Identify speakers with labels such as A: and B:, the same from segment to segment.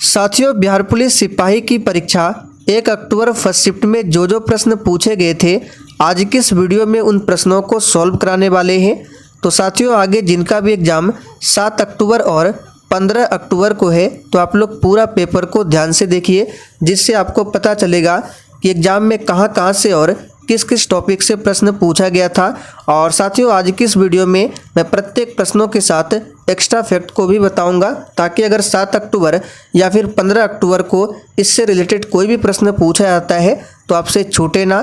A: साथियों, बिहार पुलिस सिपाही की परीक्षा 1 अक्टूबर फर्स्ट शिफ्ट में जो प्रश्न पूछे गए थे, आज की इस वीडियो में उन प्रश्नों को सॉल्व कराने वाले हैं। तो साथियों, आगे जिनका भी एग्ज़ाम 7 अक्टूबर और 15 अक्टूबर को है, तो आप लोग पूरा पेपर को ध्यान से देखिए, जिससे आपको पता चलेगा कि एग्ज़ाम में कहाँ से और किस किस टॉपिक से प्रश्न पूछा गया था। और साथियों, आज की इस वीडियो में मैं प्रत्येक प्रश्नों के साथ एक्स्ट्रा फैक्ट को भी बताऊंगा, ताकि अगर 7 अक्टूबर या फिर 15 अक्टूबर को इससे रिलेटेड कोई भी प्रश्न पूछा जाता है तो आपसे छूटे ना।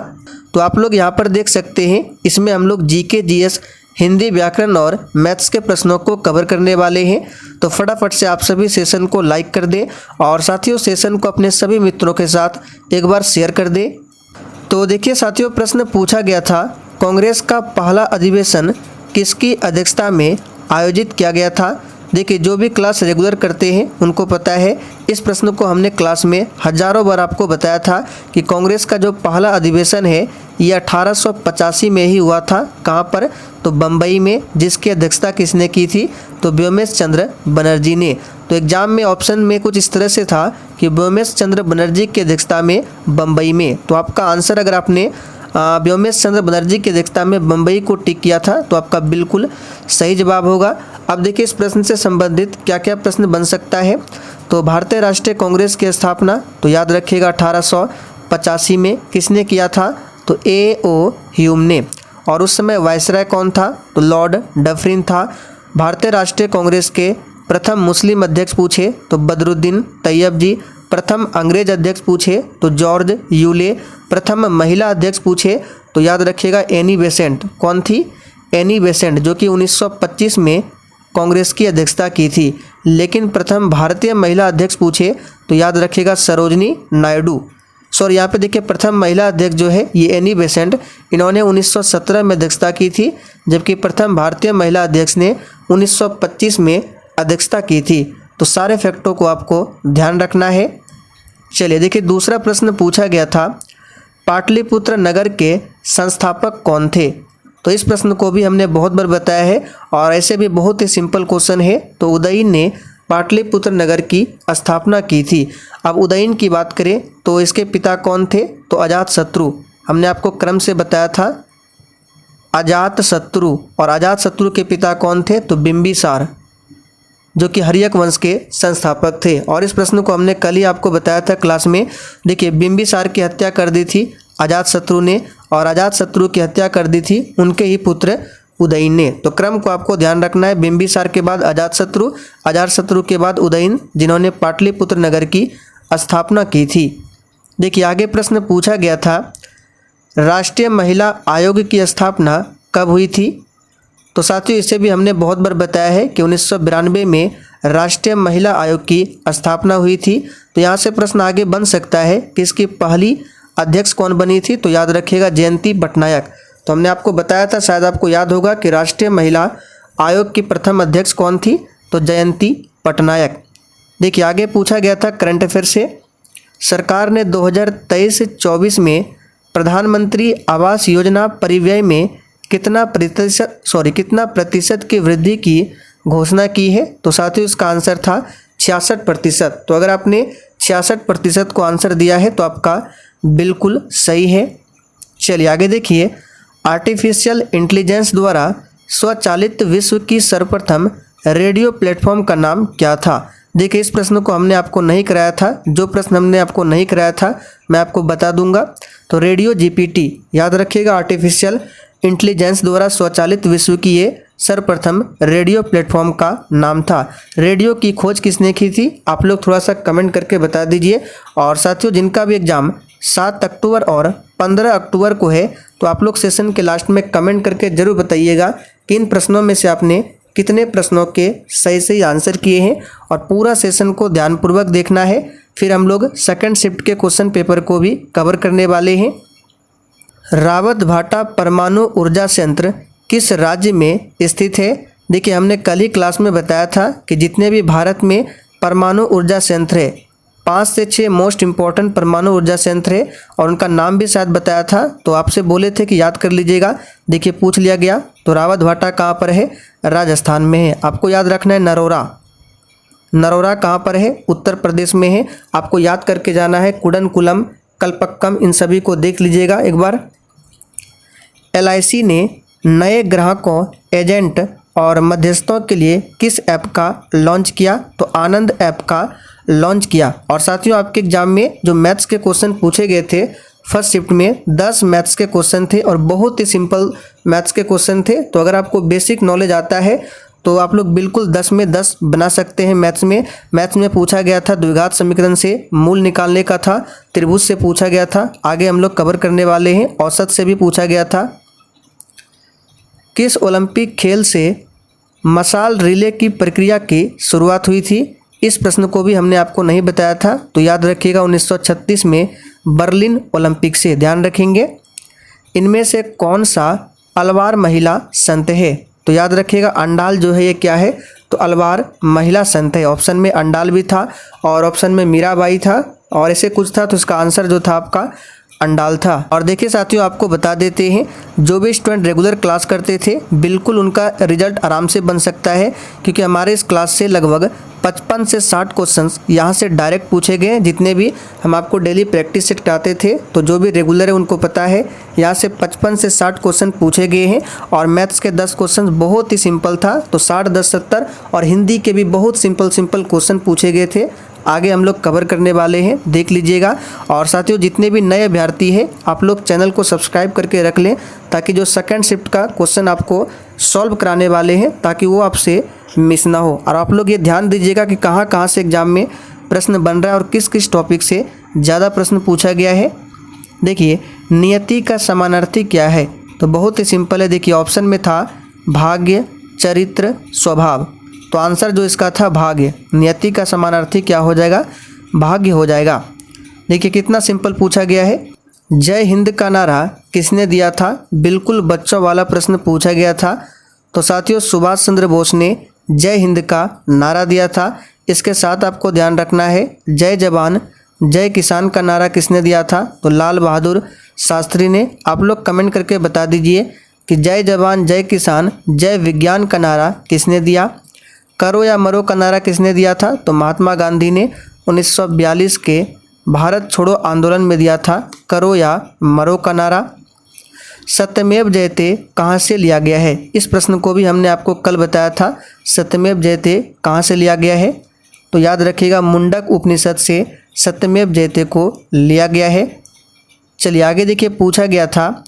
A: तो आप लोग यहाँ पर देख सकते हैं, इसमें हम लोग जीके, जीएस, हिंदी, व्याकरण और मैथ्स के प्रश्नों को कवर करने वाले हैं। तो फटाफट से आप सभी सेशन को लाइक कर दें और साथियों सेशन को अपने सभी मित्रों के साथ एक बार शेयर कर दें। तो देखिए साथियों, प्रश्न पूछा गया था, कांग्रेस का पहला अधिवेशन किसकी अध्यक्षता में आयोजित किया गया था। देखिए, जो भी क्लास रेगुलर करते हैं उनको पता है, इस प्रश्न को हमने क्लास में हजारों बार आपको बताया था कि कांग्रेस का जो पहला अधिवेशन है ये 1885 में ही हुआ था। कहाँ पर? तो बम्बई में। जिसकी अध्यक्षता किसने की थी? तो व्योमेश चंद्र बनर्जी ने। तो एग्जाम में ऑप्शन में कुछ इस तरह से था कि व्योमेश चंद्र बनर्जी की अध्यक्षता में बम्बई में। तो आपका आंसर, अगर आपने व्योमेश चंद्र बनर्जी की अध्यक्षता में बम्बई को टिक किया था, तो आपका बिल्कुल सही जवाब होगा। अब देखिए, इस प्रश्न से संबंधित क्या क्या प्रश्न बन सकता है। तो भारतीय राष्ट्रीय कांग्रेस की स्थापना तो याद रखिएगा 1885 में किसने किया था? तो A.O. ह्यूम ने। और उस समय वायसराय कौन था? तो लॉर्ड डफरिन था। भारतीय राष्ट्रीय कांग्रेस के प्रथम मुस्लिम अध्यक्ष पूछे तो बदरुद्दीन तैयब जी। प्रथम अंग्रेज अध्यक्ष पूछे तो जॉर्ज यूले। प्रथम महिला अध्यक्ष पूछे तो याद रखिएगा एनी बेसेंट। कौन थी? एनी बेसेंट, जो कि 1925 में कांग्रेस की अध्यक्षता की थी। लेकिन प्रथम भारतीय महिला अध्यक्ष पूछे तो याद रखिएगा सरोजनी नायडू। सॉरी, यहाँ पे देखिए, प्रथम महिला अध्यक्ष जो है ये एनी बेसेंट, इन्होंने 1917 में अध्यक्षता की थी, जबकि प्रथम भारतीय महिला अध्यक्ष ने 1925 में अध्यक्षता की थी। तो सारे फैक्टों को आपको ध्यान रखना है। चलिए देखिए, दूसरा प्रश्न पूछा गया था, पाटलिपुत्र नगर के संस्थापक कौन थे। तो इस प्रश्न को भी हमने बहुत बार बताया है और ऐसे भी बहुत ही सिंपल क्वेश्चन है। तो उदयन ने पाटलिपुत्र नगर की स्थापना की थी। अब उदयन की बात करें तो इसके पिता कौन थे? तो अजातशत्रु। हमने आपको क्रम से बताया था, अजातशत्रु। और अजातशत्रु के पिता कौन थे? तो बिंबिसार, जो कि हर्यक वंश के संस्थापक थे। और इस प्रश्न को हमने कल ही आपको बताया था क्लास में। देखिए, बिंबिसार की हत्या कर दी थी अजातशत्रु ने, और अजातशत्रु की हत्या कर दी थी उनके ही पुत्र उदयन ने। तो क्रम को आपको ध्यान रखना है, बिंबिसार के बाद अजातशत्रु, अजातशत्रु के बाद उदयन, जिन्होंने पाटलिपुत्र नगर की स्थापना की थी। देखिए, आगे प्रश्न पूछा गया था, राष्ट्रीय महिला आयोग की स्थापना कब हुई थी। तो साथियों, इसे भी हमने बहुत बार बताया है कि 1992 में राष्ट्रीय महिला आयोग की स्थापना हुई थी। तो यहाँ से प्रश्न आगे बन सकता है कि इसकी पहली अध्यक्ष कौन बनी थी। तो याद रखिएगा जयंती पटनायक। तो हमने आपको बताया था, शायद आपको याद होगा, कि राष्ट्रीय महिला आयोग की प्रथम अध्यक्ष कौन थी? तो जयंती पटनायक। देखिए, आगे पूछा गया था करंट अफेयर से, सरकार ने 2023-24 में प्रधानमंत्री आवास योजना परिव्यय में कितना प्रतिशत की वृद्धि की घोषणा की है। तो साथियों, इसका आंसर था 66%। तो अगर आपने 66% को आंसर दिया है तो आपका बिल्कुल सही है। चलिए आगे देखिए, आर्टिफिशियल इंटेलिजेंस द्वारा स्वचालित विश्व की सर्वप्रथम रेडियो प्लेटफॉर्म का नाम क्या था। देखिए, इस प्रश्न को हमने आपको नहीं कराया था। जो प्रश्न हमने आपको नहीं कराया था मैं आपको बता दूंगा। तो रेडियो जीपीटी, याद रखिएगा, आर्टिफिशियल इंटेलिजेंस द्वारा स्वचालित विश्व की ये सर्वप्रथम रेडियो प्लेटफॉर्म का नाम था। रेडियो की खोज किसने की थी? आप लोग थोड़ा सा कमेंट करके बता दीजिए। और साथियों, जिनका भी एग्जाम 7 अक्टूबर और 15 अक्टूबर को है, तो आप लोग सेशन के लास्ट में कमेंट करके ज़रूर बताइएगा कि इन प्रश्नों में से आपने कितने प्रश्नों के सही आंसर किए हैं। और पूरा सेशन को ध्यानपूर्वक देखना है, फिर हम लोग सेकंड शिफ्ट के क्वेश्चन पेपर को भी कवर करने वाले हैं। रावत भाटा परमाणु ऊर्जा संयंत्र किस राज्य में स्थित है। देखिए, हमने कल ही क्लास में बताया था कि जितने भी भारत में परमाणु ऊर्जा संयंत्र है, 5 से 6 मोस्ट इम्पॉर्टेंट परमाणु ऊर्जा संयंत्र है, और उनका नाम भी शायद बताया था। तो आपसे बोले थे कि याद कर लीजिएगा। देखिए, पूछ लिया गया। तो रावत भाटा कहाँ पर है? राजस्थान में है। आपको याद रखना है नरोरा। नरोरा कहाँ पर है? उत्तर प्रदेश में है। आपको याद करके जाना है। कुडनकुलम, कल्पक्कम, इन सभी को देख लीजिएगा एक बार। LIC ने नए ग्राहकों, एजेंट और मध्यस्थों के लिए किस ऐप का लॉन्च किया? तो आनंद ऐप का लॉन्च किया। और साथियों, आपके एग्जाम में जो मैथ्स के क्वेश्चन पूछे गए थे फर्स्ट शिफ्ट में 10 मैथ्स के क्वेश्चन थे और बहुत ही सिंपल मैथ्स के क्वेश्चन थे। तो अगर आपको बेसिक नॉलेज आता है तो आप लोग बिल्कुल 10 में 10 बना सकते हैं। मैथ्स में पूछा गया था द्विघात समीकरण से मूल निकालने का था, त्रिभुज से पूछा गया था, आगे हम लोग कवर करने वाले हैं, औसत से भी पूछा गया था। किस ओलंपिक खेल से मशाल रिले की प्रक्रिया की शुरुआत हुई थी? इस प्रश्न को भी हमने आपको नहीं बताया था, तो याद रखिएगा 1936 में बर्लिन ओलंपिक से, ध्यान रखेंगे। इनमें से कौन सा अलवार महिला संत है? तो याद रखिएगा अंडाल जो है ये क्या है? तो अलवार महिला संत है। ऑप्शन में अंडाल भी था और ऑप्शन में मीराबाई था और ऐसे कुछ था, तो इसका आंसर जो था आपका अंडाल था। और देखिए साथियों, आपको बता देते हैं जो भी स्टूडेंट रेगुलर क्लास करते थे बिल्कुल उनका रिजल्ट आराम से बन सकता है, क्योंकि हमारे इस क्लास से लगभग 55 से 60 क्वेश्चंस यहाँ से डायरेक्ट पूछे गए हैं। जितने भी हम आपको डेली प्रैक्टिस सेट कराते थे, तो जो भी रेगुलर है उनको पता है यहाँ से 55 से 60 क्वेश्चन पूछे गए हैं। और मैथ्स के 10 क्वेश्चन बहुत ही सिंपल था, तो 60, 10, 70 और हिंदी के भी बहुत सिंपल क्वेश्चन पूछे गए थे। आगे हम लोग कवर करने वाले हैं, देख लीजिएगा। और साथियों, जितने भी नए अभ्यर्थी हैं आप लोग चैनल को सब्सक्राइब करके रख लें, ताकि जो सेकंड शिफ्ट का क्वेश्चन आपको सॉल्व कराने वाले हैं ताकि वो आपसे मिस ना हो। और आप लोग ये ध्यान दीजिएगा कि कहाँ कहाँ से एग्जाम में प्रश्न बन रहा है और किस किस टॉपिक से ज़्यादा प्रश्न पूछा गया है। देखिए, नियति का समानार्थी क्या है? तो बहुत ही सिंपल है। देखिए, ऑप्शन में था भाग्य, चरित्र, स्वभाव, तो आंसर जो इसका था भाग्य। नियति का समानार्थी क्या हो जाएगा? भाग्य हो जाएगा। देखिए कितना सिंपल पूछा गया है। जय हिंद का नारा किसने दिया था? बिल्कुल बच्चों वाला प्रश्न पूछा गया था। तो साथियों, सुभाष चंद्र बोस ने जय हिंद का नारा दिया था। इसके साथ आपको ध्यान रखना है, जय जवान जय किसान का नारा किसने दिया था? तो लाल बहादुर शास्त्री ने। आप लोग कमेंट करके बता दीजिए कि जय जवान जय किसान जय विज्ञान का नारा किसने दिया? करो या मरो का नारा किसने दिया था? तो महात्मा गांधी ने 1942 के भारत छोड़ो आंदोलन में दिया था करो या मरो का नारा। सत्यमेव जयते कहाँ से लिया गया है? इस प्रश्न को भी हमने आपको कल बताया था। सत्यमेव जयते कहाँ से लिया गया है? तो याद रखिएगा मुंडक उपनिषद से सत्यमेव जयते को लिया गया है। चलिए आगे देखिए, पूछा गया था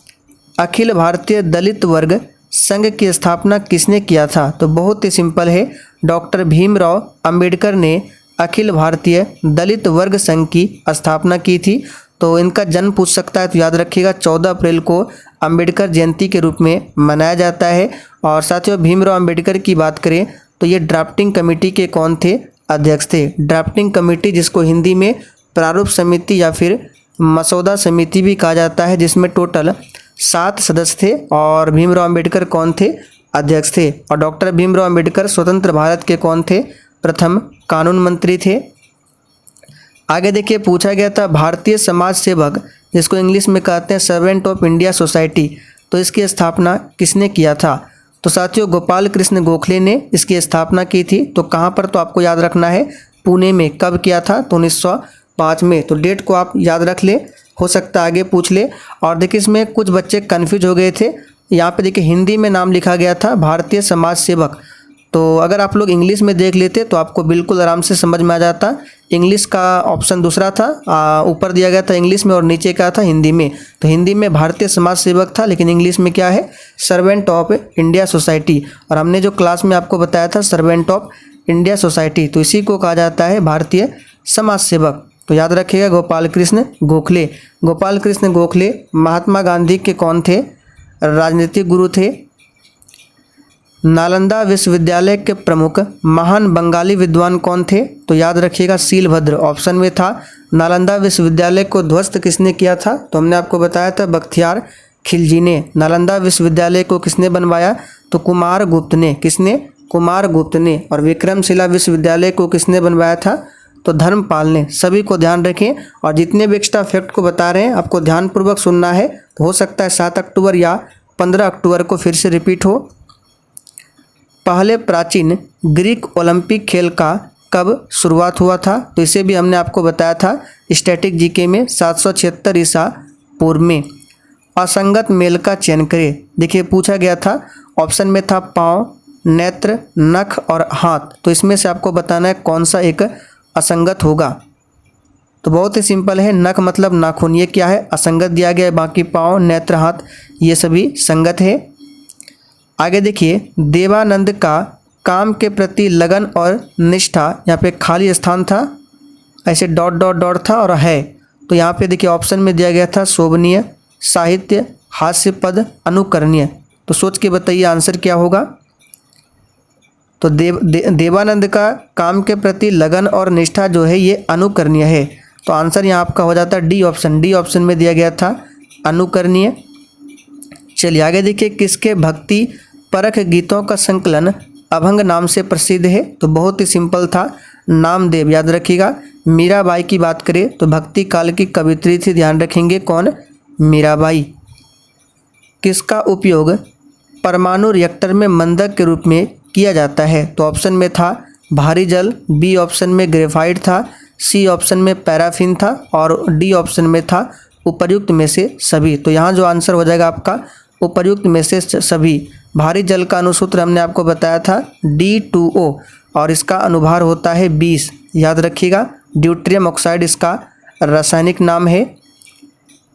A: अखिल भारतीय दलित वर्ग संघ की स्थापना किसने किया था? तो बहुत ही सिंपल है, डॉक्टर भीमराव अंबेडकर ने अखिल भारतीय दलित वर्ग संघ की स्थापना की थी। तो इनका जन्म पूछ सकता है, तो याद रखिएगा 14 अप्रैल को अंबेडकर जयंती के रूप में मनाया जाता है। और साथियों, भीमराव अंबेडकर की बात करें तो ये ड्राफ्टिंग कमेटी के कौन थे? अध्यक्ष थे। ड्राफ्टिंग कमेटी जिसको हिंदी में प्रारूप समिति या फिर मसौदा समिति भी कहा जाता है, जिसमें टोटल 7 सदस्य थे और भीमराव अंबेडकर कौन थे? अध्यक्ष थे। और डॉक्टर भीमराव अंबेडकर स्वतंत्र भारत के कौन थे? प्रथम कानून मंत्री थे। आगे देखिए, पूछा गया था भारतीय समाज सेवक जिसको इंग्लिश में कहते हैं सर्वेंट ऑफ इंडिया सोसाइटी, तो इसकी स्थापना किसने किया था? तो साथियों, गोपाल कृष्ण गोखले ने इसकी स्थापना की थी। तो कहाँ पर? तो आपको याद रखना है पुणे में। कब किया था? तो 1905 में। तो डेट को आप याद रख ले, हो सकता है आगे पूछ ले। और देखिए, इसमें कुछ बच्चे कन्फ्यूज हो गए थे। यहाँ पे देखिए हिंदी में नाम लिखा गया था भारतीय समाज सेवक, तो अगर आप लोग इंग्लिश में देख लेते तो आपको बिल्कुल आराम से समझ में आ जाता। इंग्लिश का ऑप्शन दूसरा था, ऊपर दिया गया था इंग्लिश में और नीचे क्या था? हिंदी में। तो हिंदी में भारतीय समाज सेवक था, लेकिन इंग्लिश में क्या है? Servant of India society. और हमने जो क्लास में आपको बताया था सर्वेंट ऑफ इंडिया सोसाइटी, तो इसी को कहा जाता है भारतीय समाज सेवक। तो याद रखिएगा गोपाल कृष्ण गोखले। गोपाल कृष्ण गोखले महात्मा गांधी के कौन थे? राजनीतिक गुरु थे। नालंदा विश्वविद्यालय के प्रमुख महान बंगाली विद्वान कौन थे? तो याद रखिएगा शीलभद्र। ऑप्शन में था नालंदा विश्वविद्यालय को ध्वस्त किसने किया था? तो हमने आपको बताया था बख्तियार खिलजी ने। नालंदा विश्वविद्यालय को किसने बनवाया? तो कुमार गुप्त ने। किसने? कुमार गुप्त ने। और विक्रमशिला विश्वविद्यालय को किसने बनवाया था? तो धर्मपाल ने। सभी को ध्यान रखें और जितने भी एक्स्ट्रा फैक्ट को बता रहे हैं आपको ध्यानपूर्वक सुनना है। तो हो सकता है 7 अक्टूबर या 15 अक्टूबर को फिर से रिपीट हो। पहले प्राचीन ग्रीक ओलंपिक खेल का कब शुरुआत हुआ था? तो इसे भी हमने आपको बताया था स्टैटिक जीके में 776 ईसा पूर्व में। असंगत मेल का चयन करें। देखिए पूछा गया था, ऑप्शन में था पाँव, नेत्र, नख और हाथ। तो इसमें से आपको बताना है कौन सा एक असंगत होगा। तो बहुत ही सिंपल है, नख मतलब नाखून, ये क्या है? असंगत दिया गया है। बाकी पाँव, नेत्र, हाथ ये सभी संगत है। आगे देखिए, देवानंद का काम के प्रति लगन और निष्ठा, यहाँ पे खाली स्थान था, ऐसे डॉट डॉट डॉट था और है। तो यहाँ पे देखिए ऑप्शन में दिया गया था शोभनीय, साहित्य, हास्यपद, अनुकरणीय। तो सोच के बताइए आंसर क्या होगा। तो देवानंद का काम के प्रति लगन और निष्ठा जो है ये अनुकरणीय है। तो आंसर यहाँ आपका हो जाता है डी ऑप्शन। डी ऑप्शन में दिया गया था अनुकरणीय। चलिए आगे देखिए, किसके भक्ति परख गीतों का संकलन अभंग नाम से प्रसिद्ध है? तो बहुत ही सिंपल था, नामदेव। याद रखिएगा। मीराबाई की बात करें तो भक्ति काल की कवित्री थी, ध्यान रखेंगे कौन? मीराबाई। किसका उपयोग परमाणु रिएक्टर में मंदक के रूप में किया जाता है? तो ऑप्शन में था भारी जल, बी ऑप्शन में ग्रेफाइट था, सी ऑप्शन में पैराफिन था और डी ऑप्शन में था उपर्युक्त में से सभी। तो यहाँ जो आंसर हो जाएगा आपका उपर्युक्त में से सभी। भारी जल का अनुसूत्र हमने आपको बताया था D2O और इसका अनुभार होता है 20। याद रखिएगा। ड्यूट्रियम ऑक्साइड इसका रासायनिक नाम है।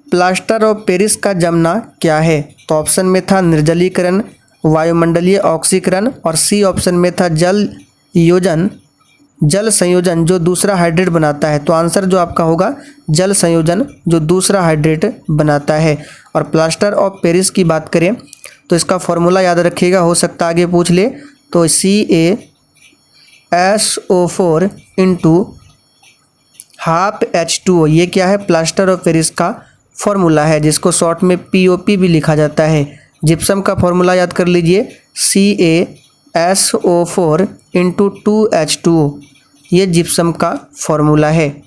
A: प्लास्टर ऑफ पेरिस का जमना क्या है? तो ऑप्शन में था निर्जलीकरण, वायुमंडलीय ऑक्सीकरण और सी ऑप्शन में था जल संयोजन जो दूसरा हाइड्रेट बनाता है। तो आंसर जो आपका होगा जल संयोजन जो दूसरा हाइड्रेट बनाता है। और प्लास्टर ऑफ पेरिस की बात करें तो इसका फॉर्मूला याद रखिएगा, हो सकता है आगे पूछ ले। तो CaSO4 इंटू हाफ H2O, ये क्या है? प्लास्टर ऑफ पेरिस का फॉर्मूला है, जिसको शॉर्ट में POP भी लिखा जाता है। जिप्सम का फॉर्मूला याद कर लीजिए, CaSO4 इंटू 2H2O, ये जिप्सम का फॉर्मूला है।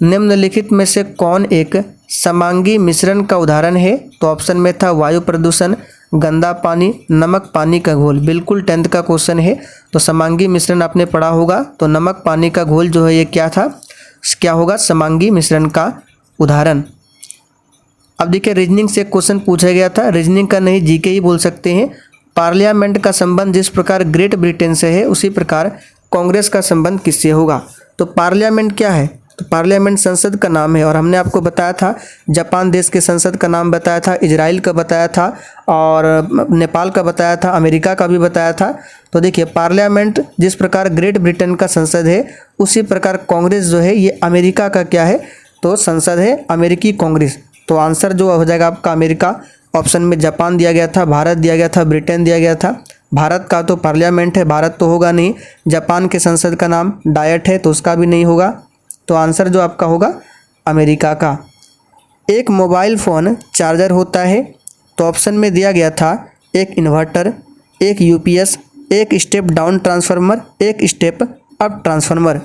A: निम्नलिखित में से कौन एक समांगी मिश्रण का उदाहरण है? तो ऑप्शन में था वायु प्रदूषण, गंदा पानी, नमक पानी का घोल। बिल्कुल 10th का क्वेश्चन है। तो समांगी मिश्रण आपने पढ़ा होगा। तो नमक पानी का घोल जो है ये क्या था? क्या होगा? समांगी मिश्रण का उदाहरण। अब देखिए, रीजनिंग से क्वेश्चन पूछा गया था। रीजनिंग का नहीं, जीके ही बोल सकते हैं। पार्लियामेंट का संबंध जिस प्रकार ग्रेट ब्रिटेन से है उसी प्रकार कांग्रेस का संबंध किससे होगा? तो पार्लियामेंट क्या है? तो पार्लियामेंट संसद का नाम है। और हमने आपको बताया था जापान देश के संसद का नाम बताया था, इजराइल का बताया था और नेपाल का बताया था, अमेरिका का भी बताया था। तो देखिए, पार्लियामेंट जिस प्रकार ग्रेट ब्रिटेन का संसद है उसी प्रकार कांग्रेस जो है ये अमेरिका का क्या है? तो संसद है, अमेरिकी कांग्रेस। तो आंसर जो हो जाएगा आपका अमेरिका। ऑप्शन में जापान दिया गया था, भारत दिया गया था, ब्रिटेन दिया गया था। भारत का तो पार्लियामेंट है, भारत तो होगा नहीं। जापान के संसद का नाम डायट है तो उसका भी नहीं होगा। तो आंसर जो आपका होगा अमेरिका का। एक मोबाइल फ़ोन चार्जर होता है। तो ऑप्शन में दिया गया था एक इन्वर्टर, एक UPS, एक स्टेप डाउन ट्रांसफार्मर, एक स्टेप अप ट्रांसफार्मर।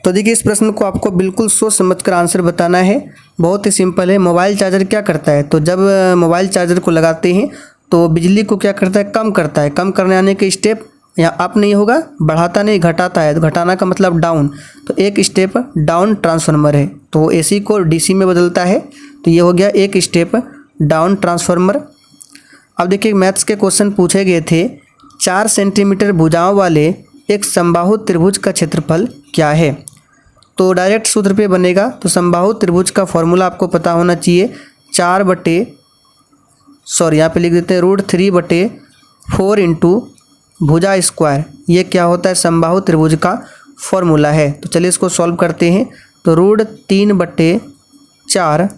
A: तो देखिए, इस प्रश्न को आपको बिल्कुल सोच समझकर आंसर बताना है। बहुत ही सिंपल है। मोबाइल चार्जर क्या करता है? तो जब मोबाइल चार्जर को लगाते हैं तो बिजली को क्या करता है? कम करता है। कम करने आने के स्टेप यहाँ अप नहीं होगा, बढ़ाता नहीं घटाता है। तो घटाना का मतलब डाउन। तो एक स्टेप डाउन ट्रांसफार्मर है। तो वो AC को DC में बदलता है। तो ये हो गया एक स्टेप डाउन ट्रांसफार्मर। अब देखिए, मैथ्स के क्वेश्चन पूछे गए थे। 4 सेंटीमीटर भुजाओं वाले एक समबाहु त्रिभुज का क्षेत्रफल क्या है? तो डायरेक्ट सूत्र पे बनेगा। तो समबाहु त्रिभुज का फॉर्मूला आपको पता होना चाहिए। यहाँ पे लिख देते हैं √3/4 इंटू भुजा स्क्वायर। ये क्या होता है? समबाहु त्रिभुज का फॉर्मूला है। तो चलिए इसको सॉल्व करते हैं। तो √3/4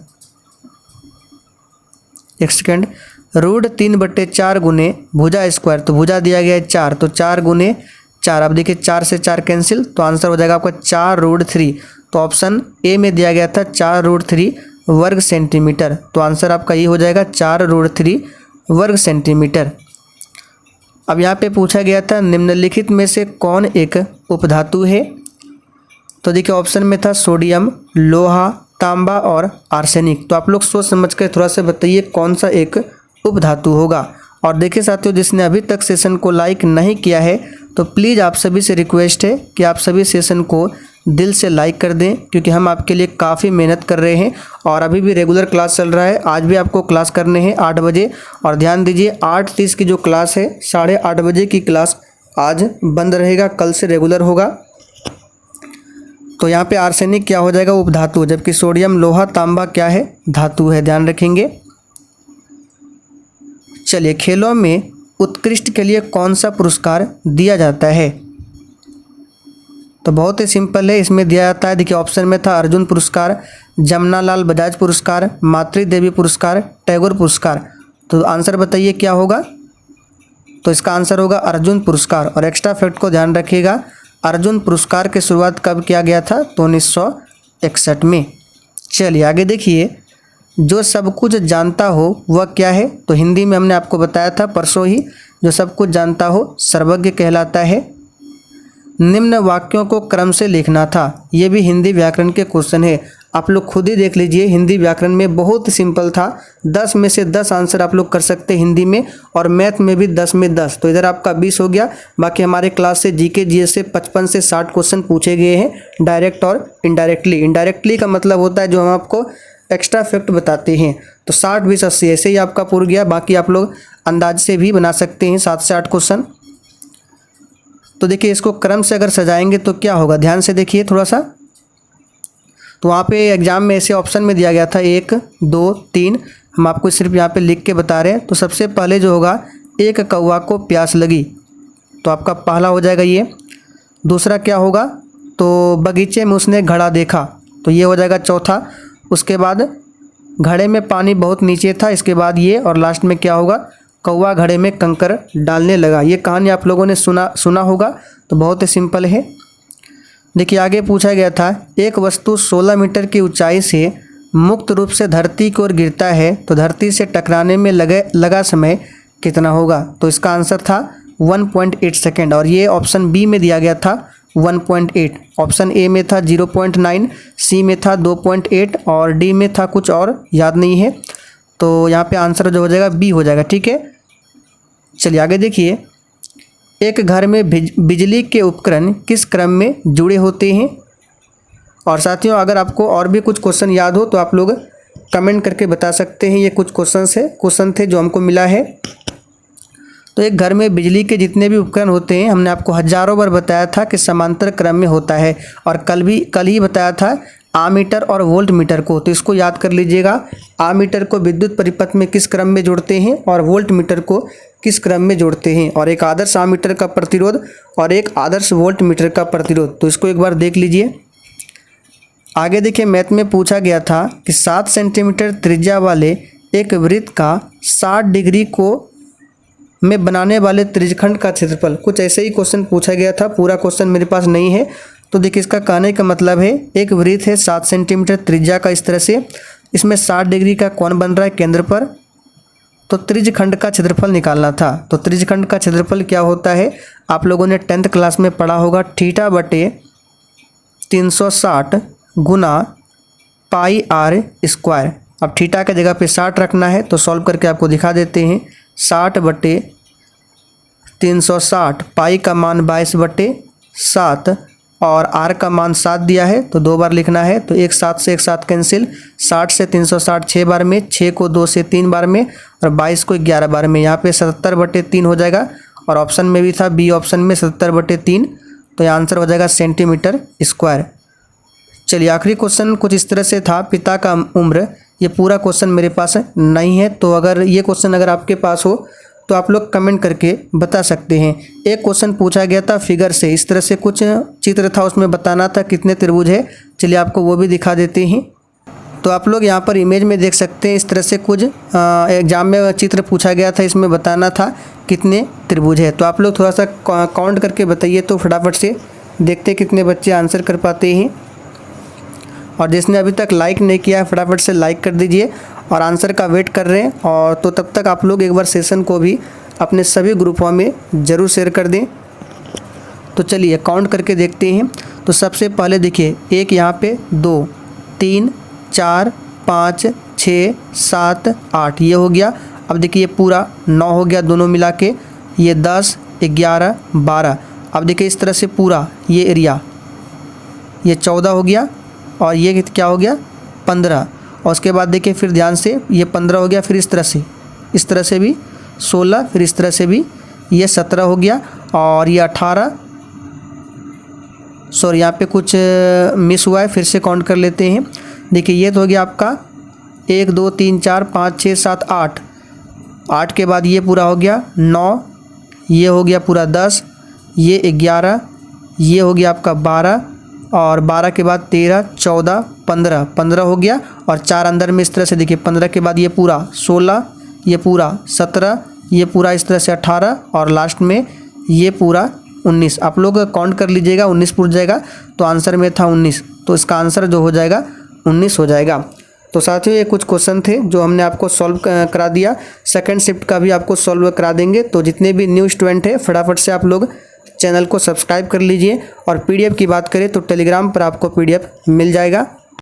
A: √3/4 गुने भुजा स्क्वायर। तो भुजा दिया गया है 4, तो 4 गुने 4। अब देखिए 4 से 4 कैंसिल, तो आंसर हो जाएगा आपका 4√3। तो ऑप्शन ए में दिया गया था 4√3 वर्ग सेंटीमीटर। तो आंसर आपका ये हो जाएगा 4√3 वर्ग सेंटीमीटर। अब यहाँ पे पूछा गया था निम्नलिखित में से कौन एक उपधातु है? तो देखिए, ऑप्शन में था सोडियम, लोहा, तांबा और आर्सेनिक। तो आप लोग सोच समझ कर थोड़ा सा बताइए कौन सा एक उपधातु होगा। और देखिए साथियों, जिसने अभी तक सेशन को लाइक नहीं किया है तो प्लीज़ आप सभी से रिक्वेस्ट है कि आप सभी सेशन को दिल से लाइक कर दें, क्योंकि हम आपके लिए काफ़ी मेहनत कर रहे हैं और अभी भी रेगुलर क्लास चल रहा है। आज भी आपको क्लास करने हैं 8 बजे, और ध्यान दीजिए 8:30 की जो क्लास है 8:30 बजे की क्लास आज बंद रहेगा, कल से रेगुलर होगा। तो यहाँ पे आर्सेनिक क्या हो जाएगा, उपधातु, जबकि सोडियम लोहा तांबा क्या है, धातु है, ध्यान रखेंगे। चलिए, खेलों में उत्कृष्ट के लिए कौन सा पुरस्कार दिया जाता है? तो बहुत ही सिंपल है, इसमें दिया जाता है, देखिए ऑप्शन में था अर्जुन पुरस्कार, जमनालाल बजाज पुरस्कार, मातृ देवी पुरस्कार, टैगोर पुरस्कार। तो आंसर बताइए क्या होगा? तो इसका आंसर होगा अर्जुन पुरस्कार। और एक्स्ट्रा फैक्ट को ध्यान रखिएगा, अर्जुन पुरस्कार की शुरुआत कब किया गया था? तो 1961 में। चलिए आगे देखिए, जो सब कुछ जानता हो वह क्या है? तो हिंदी में हमने आपको बताया था परसों ही, जो सब कुछ जानता हो सर्वज्ञ कहलाता है। निम्न वाक्यों को क्रम से लिखना था, ये भी हिंदी व्याकरण के क्वेश्चन है, आप लोग खुद ही देख लीजिए। हिंदी व्याकरण में बहुत सिंपल था, 10 में से 10 आंसर आप लोग कर सकते हैं हिंदी में, और मैथ में भी 10 में 10। तो इधर आपका 20 हो गया। बाकी हमारे क्लास से जीके जीएस से 55 से 60 क्वेश्चन पूछे गए हैं, डायरेक्ट और इनडायरेक्टली। इनडायरेक्टली का मतलब होता है जो हम आपको एक्स्ट्रा फैक्ट बताते हैं। तो 60, 20, 80 ऐसे ही आपका पूरा गया। बाकी आप लोग अंदाज से भी बना सकते हैं 7 से 8 क्वेश्चन। तो देखिए, इसको क्रम से अगर सजाएंगे तो क्या होगा, ध्यान से देखिए थोड़ा सा। तो वहाँ पे एग्जाम में ऐसे ऑप्शन में दिया गया था 1, 2, 3, हम आपको सिर्फ यहाँ पे लिख के बता रहे हैं। तो सबसे पहले जो होगा, एक कौवा को प्यास लगी, तो आपका पहला हो जाएगा ये। दूसरा क्या होगा, तो बगीचे में उसने घड़ा देखा, तो ये हो जाएगा चौथा। उसके बाद घड़े में पानी बहुत नीचे था, इसके बाद ये, और लास्ट में क्या होगा, कौवा घड़े में कंकर डालने लगा। ये कहानी आप लोगों ने सुना होगा। तो बहुत ही सिंपल है। देखिए आगे पूछा गया था, एक वस्तु 16 मीटर की ऊंचाई से मुक्त रूप से धरती की ओर गिरता है, तो धरती से टकराने में लगा समय कितना होगा? तो इसका आंसर था 1.8 सेकेंड, और ये ऑप्शन बी में दिया गया था 1.8। ऑप्शन ए में था 0.9, सी में था 2.8 और डी में था कुछ और याद नहीं है। तो यहाँ पे आंसर जो हो जाएगा बी हो जाएगा, ठीक है। चलिए आगे देखिए, एक घर में बिजली के उपकरण किस क्रम में जुड़े होते हैं? और साथियों, अगर आपको और भी कुछ क्वेश्चन याद हो तो आप लोग कमेंट करके बता सकते हैं। ये कुछ क्वेश्चन थे जो हमको मिला है। तो एक घर में बिजली के जितने भी उपकरण होते हैं, हमने आपको हजारों बार बताया था कि समांतर क्रम में होता है, और कल ही बताया था आमीटर और वोल्ट मीटर को। तो इसको याद कर लीजिएगा, आमीटर को विद्युत परिपथ में किस क्रम में जोड़ते हैं और वोल्ट मीटर को किस क्रम में जोड़ते हैं, और एक आदर्श आमीटर का प्रतिरोध और एक आदर्श वोल्ट मीटर का प्रतिरोध। तो इसको एक बार देख लीजिए। आगे देखिए, मैथ में पूछा गया था कि 7 सेंटीमीटर त्रिज्या वाले एक वृत्त का 60 डिग्री को में बनाने वाले त्रिज्यखंड का क्षेत्रफल, कुछ ऐसे ही क्वेश्चन पूछा गया था। पूरा क्वेश्चन मेरे पास नहीं है। तो देखिए, इसका कहने का मतलब है, एक वृत्त है 7 सेंटीमीटर त्रिज्या का, इस तरह से इसमें 60 डिग्री का कोण बन रहा है केंद्र पर। तो त्रिज्यखंड का क्षेत्रफल निकालना था। तो त्रिज्यखंड का क्षेत्रफल क्या होता है, आप लोगों ने 10th क्लास में पढ़ा होगा, थीटा बटे 360 गुना पाई आर स्क्वायर। अब थीटा की जगह पे 60 रखना है, तो सॉल्व करके आपको दिखा देते हैं। 60 बटे 360, पाई का मान 22/7 और आर का मान 7 दिया है, तो 2 बार लिखना है। तो एक 7 से एक 7 कैंसिल, 60 से 360 6 बार में, 6 को 2 से 3 बार में, और 22 को 11 बार में। यहाँ पे 77/3 हो जाएगा, और ऑप्शन में भी था बी ऑप्शन में 77/3। तो यह आंसर हो जाएगा सेंटीमीटर स्क्वायर। चलिए आखिरी क्वेश्चन कुछ इस तरह से था, पिता का उम्र। ये पूरा क्वेश्चन मेरे पास नहीं है, तो अगर ये क्वेश्चन अगर आपके पास हो तो आप लोग कमेंट करके बता सकते हैं। एक क्वेश्चन पूछा गया था फिगर से, इस तरह से कुछ चित्र था, उसमें बताना था कितने त्रिभुज है। चलिए आपको वो भी दिखा देते हैं। तो आप लोग यहाँ पर इमेज में देख सकते हैं, इस तरह से कुछ एग्जाम में चित्र पूछा गया था, इसमें बताना था कितने त्रिभुज है। तो आप लोग थोड़ा सा काउंट करके बताइए, तो फटाफट से देखते कितने बच्चे आंसर कर पाते हैं। और जिसने अभी तक लाइक नहीं किया है, फटाफट से लाइक कर दीजिए, और आंसर का वेट कर रहे हैं। और तो तब तक आप लोग एक बार सेशन को भी अपने सभी ग्रुपों में ज़रूर शेयर कर दें। तो चलिए काउंट करके देखते हैं। तो सबसे पहले देखिए, एक यहाँ पे 2, 3, 4, 5, 6, 7, 8 ये हो गया। अब देखिए ये पूरा 9 हो गया दोनों मिला के, ये 10, 11, 12। अब देखिए इस तरह से पूरा ये एरिया ये 14 हो गया और ये क्या हो गया 15। और उसके बाद देखिए फिर ध्यान से ये 15 हो गया, फिर इस तरह से भी 16, फिर इस तरह से भी ये 17 हो गया और ये 18। सॉरी यहाँ पे कुछ मिस हुआ है, फिर से काउंट कर लेते हैं। देखिए ये तो हो गया आपका 1 2 3 4 5 6 7 8। 8 के बाद ये पूरा हो गया 9, ये हो गया पूरा 10, ये 11, ये हो गया आपका 12 और 12 के बाद 13 14 15, 15 हो गया और 4 अंदर में इस तरह से देखिए 15 के बाद ये पूरा 16, ये पूरा 17, ये पूरा इस तरह से 18 और लास्ट में ये पूरा 19। आप लोग काउंट कर लीजिएगा, 19 पूछ जाएगा तो आंसर में था 19, तो इसका आंसर जो हो जाएगा 19 हो जाएगा। तो साथियों ये कुछ क्वेश्चन थे जो हमने आपको सॉल्व करा दिया। सेकंड शिफ्ट का भी आपको सॉल्व करा देंगे। तो जितने भी न्यू स्टूडेंट हैं फटाफट से आप लोग चैनल को सब्सक्राइब कर लीजिए। और पीडीएफ की बात करें तो टेलीग्राम पर आपको पीडीएफ मिल जाएगा।